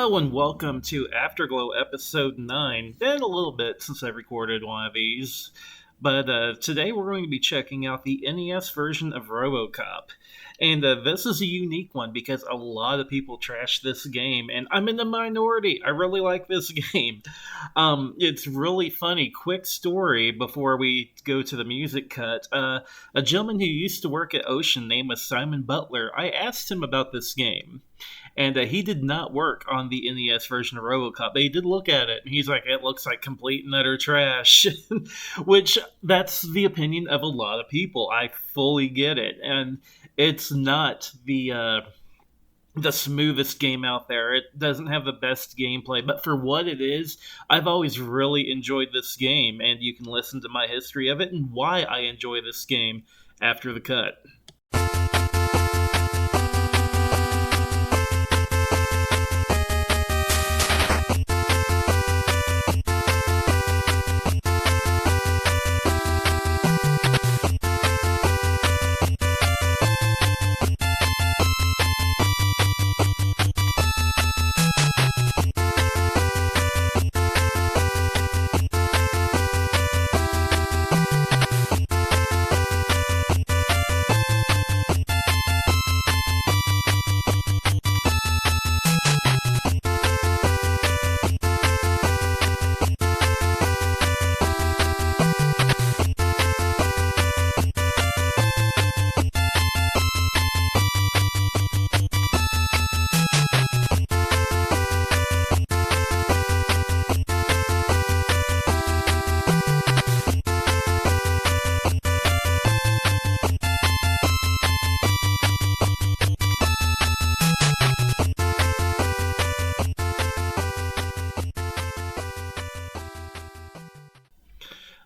Hello and welcome to Afterglow episode 9. Been a little bit since I recorded one of these, but today we're going to be checking out the NES version of Robocop. And this is a unique one because a lot of people trash this game, and I'm in the minority. I really like this game. It's really funny. Quick story before we go to the music cut. A gentleman who used to work at Ocean, named was Simon Butler, I asked him about this game. And he did not work on the NES version of RoboCop. But he did look at it, and he's like, it looks like complete and utter trash. Which, that's the opinion of a lot of people. I fully get it. And it's not the smoothest game out there. It doesn't have the best gameplay. But for what it is, I've always really enjoyed this game. And you can listen to my history of it and why I enjoy this game after the cut.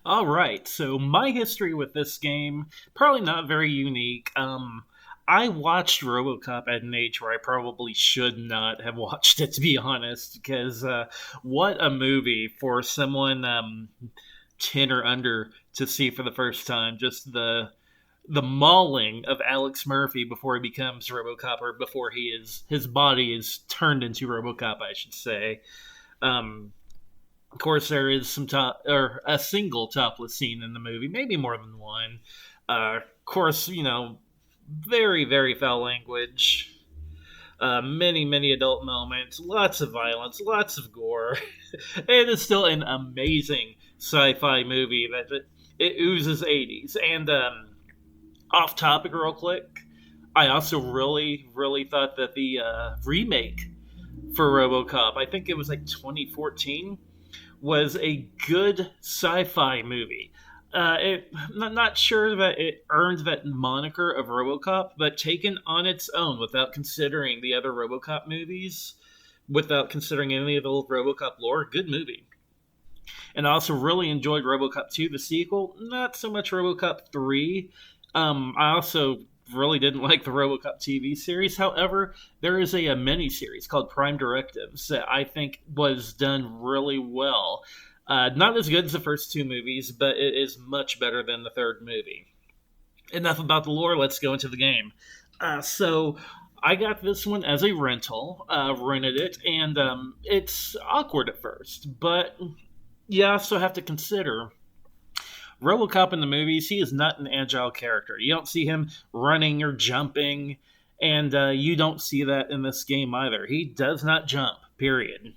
Alright, so my history with this game, probably not very unique. I watched RoboCop at an age where I probably should not have watched it, to be honest, because what a movie for someone 10 or under to see for the first time. Just the mauling of Alex Murphy before he becomes RoboCop, or before his body is turned into RoboCop, I should say. Of course, there is a single topless scene in the movie, maybe more than one. Of course, very, very foul language. Many adult moments, lots of violence, lots of gore. It is still an amazing sci-fi movie that it oozes 80s. And off topic real quick, I also really, really thought that the remake for RoboCop, I think it was like 2014, was a good sci-fi movie. I'm not sure that it earned that moniker of RoboCop, but taken on its own, without considering the other RoboCop movies, without considering any of the old RoboCop lore, good movie. And I also really enjoyed RoboCop 2, the sequel. Not so much RoboCop 3. I also really didn't like the RoboCop TV series. However, there is a mini-series called Prime Directives that I think was done really well. Not as good as the first two movies, but it is much better than the third movie. Enough about the lore, let's go into the game. So, I got this one as a rental, rented it, and it's awkward at first, but you also have to consider RoboCop in the movies, he is not an agile character. You don't see him running or jumping, and you don't see that in this game either. He does not jump, period.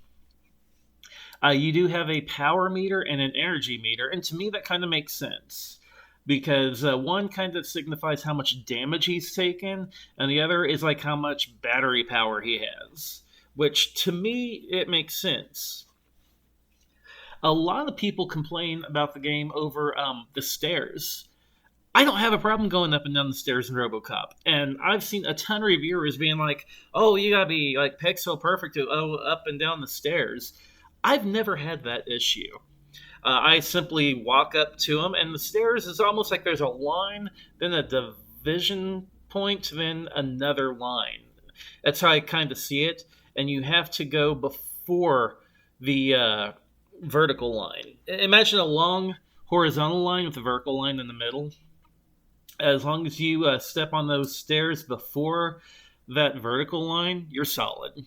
You do have a power meter and an energy meter, and to me that kind of makes sense. Because one kind of signifies how much damage he's taken, and the other is like how much battery power he has. Which, to me, it makes sense. A lot of people complain about the game over the stairs. I don't have a problem going up and down the stairs in RoboCop. And I've seen a ton of reviewers being like, oh, you gotta be like pixel perfect to up and down the stairs. I've never had that issue. I simply walk up to them, and the stairs is almost like there's a line, then a division point, then another line. That's how I kind of see it. And you have to go before the vertical line. Imagine a long horizontal line with a vertical line in the middle. As long as you step on those stairs before that vertical line, you're solid.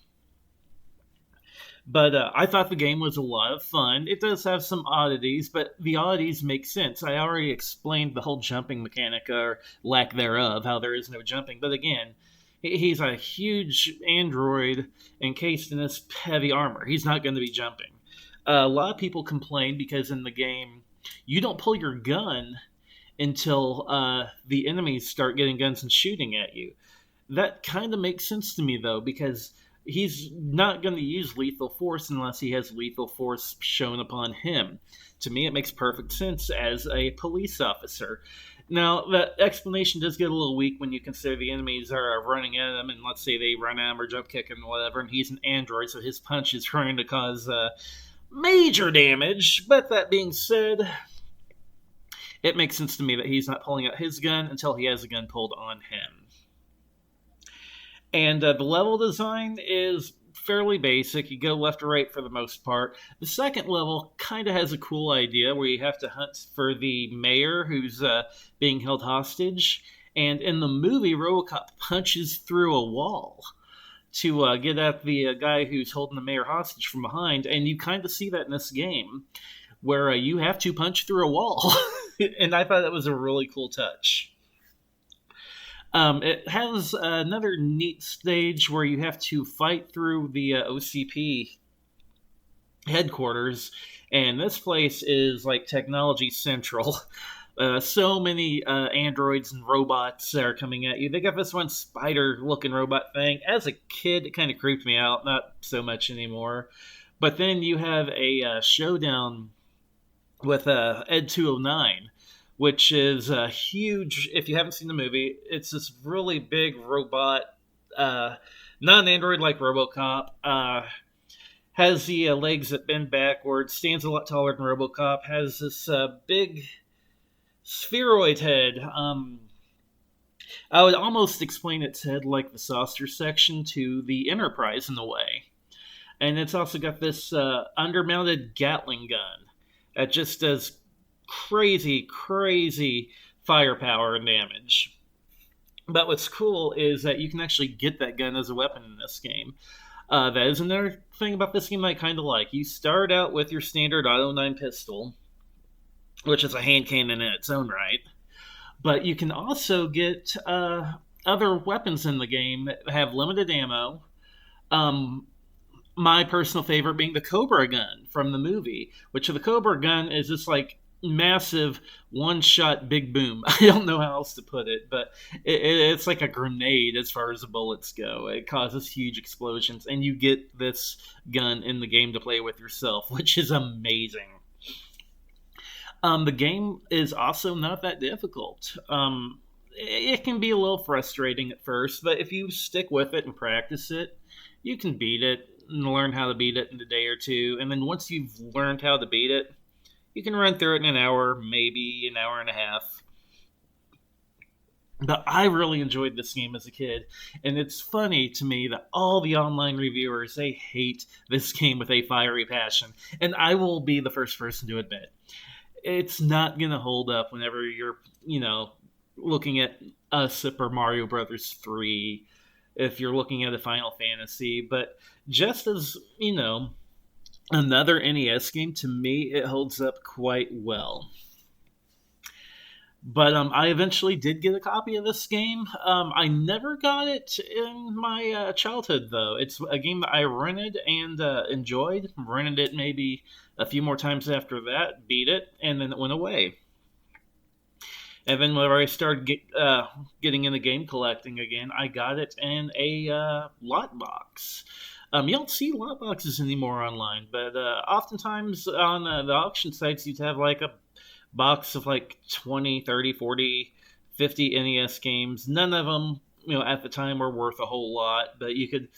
But I thought the game was a lot of fun. It does have some oddities, but the oddities make sense. I already explained the whole jumping mechanic, or lack thereof, how there is no jumping. But again, he's a huge android encased in this heavy armor. He's not going to be jumping. A lot of people complain because in the game, you don't pull your gun until the enemies start getting guns and shooting at you. That kind of makes sense to me, though, because he's not going to use lethal force unless he has lethal force shown upon him. To me, it makes perfect sense as a police officer. Now, that explanation does get a little weak when you consider the enemies are running at him, and let's say they run at him or jump kick him or whatever, and he's an android, so his punch is trying to cause major damage. But that being said, it makes sense to me that he's not pulling out his gun until he has a gun pulled on him. And the level design is fairly basic. You go left or right for the most part. The second level kind of has a cool idea where you have to hunt for the mayor who's being held hostage. And in the movie, Robocop punches through a wall to get at the guy who's holding the mayor hostage from behind. And you kind of see that in this game where you have to punch through a wall. And I thought that was a really cool touch. It has another neat stage where you have to fight through the OCP headquarters, and this place is like technology central. So many androids and robots are coming at you. They got this one spider-looking robot thing. As a kid, it kind of creeped me out, not so much anymore. But then you have a showdown with Ed 209. Which is a huge, if you haven't seen the movie, it's this really big robot, not an android like Robocop, has the legs that bend backwards, stands a lot taller than Robocop, has this big spheroid head. I would almost explain its head like the saucer section to the Enterprise in a way. And it's also got this undermounted Gatling gun that just does crazy firepower and damage. But what's cool is that you can actually get that gun as a weapon in this game. That is another thing about this game I kind of like. You start out with your standard Auto 9 pistol, which is a hand cannon in its own right. But you can also get other weapons in the game that have limited ammo. My personal favorite being the Cobra gun from the movie, which the Cobra gun is just like massive one-shot big boom. I don't know how else to put it, but it's like a grenade as far as the bullets go. It causes huge explosions, and you get this gun in the game to play with yourself, which is amazing. The game is also not that difficult. It can be a little frustrating at first, but if you stick with it and practice it, you can beat it and learn how to beat it in a day or two. And then once you've learned how to beat it, you can run through it in an hour, maybe an hour and a half. But I really enjoyed this game as a kid, and it's funny to me that all the online reviewers, they hate this game with a fiery passion, and I will be the first person to admit it's not going to hold up whenever you're, looking at a Super Mario Brothers 3, if you're looking at a Final Fantasy, but just as, another NES game, to me, it holds up quite well. But I eventually did get a copy of this game. I never got it in my childhood, though. It's a game that I rented and enjoyed. Rented it maybe a few more times after that, beat it, and then it went away. And then whenever I started getting into game collecting again, I got it in a lot box. You don't see lot boxes anymore online, but oftentimes on the auction sites, you'd have like a box of like 20, 30, 40, 50 NES games. None of them, at the time were worth a whole lot, but you could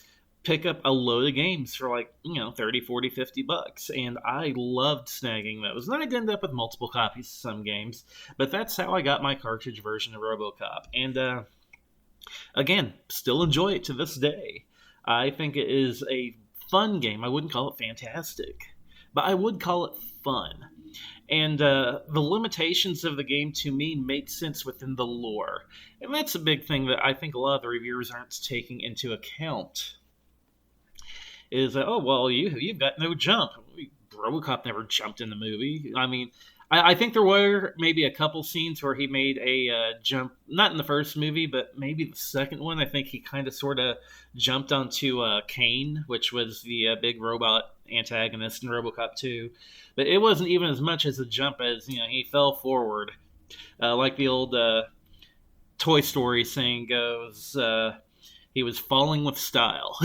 pick up a load of games for like, 30, 40, 50 bucks. And I loved snagging those. And I'd end up with multiple copies of some games, but that's how I got my cartridge version of Robocop. And again, still enjoy it to this day. I think it is a fun game. I wouldn't call it fantastic, but I would call it fun. And the limitations of the game, to me, make sense within the lore. And that's a big thing that I think a lot of the reviewers aren't taking into account. is oh well, you've got no jump. Robocop never jumped in the movie. I mean, I think there were maybe a couple scenes where he made a jump, not in the first movie, but maybe the second one. I think he kind of sort of jumped onto Kane, which was the big robot antagonist in Robocop 2. But it wasn't even as much as a jump as, he fell forward. Like the old Toy Story saying goes, he was falling with style.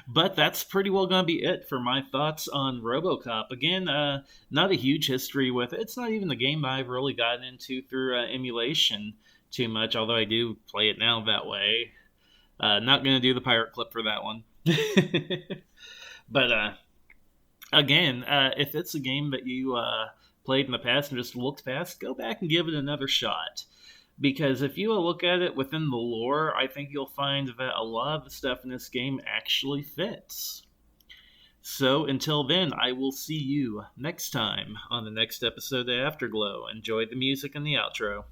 But that's pretty well going to be it for my thoughts on Robocop. Again, not a huge history with it. It's not even the game I've really gotten into through emulation too much, although I do play it now that way. Not going to do the pirate clip for that one. But again, if it's a game that you played in the past and just looked past, go back and give it another shot. Because if you look at it within the lore, I think you'll find that a lot of the stuff in this game actually fits. So until then, I will see you next time on the next episode of Afterglow. Enjoy the music and the outro.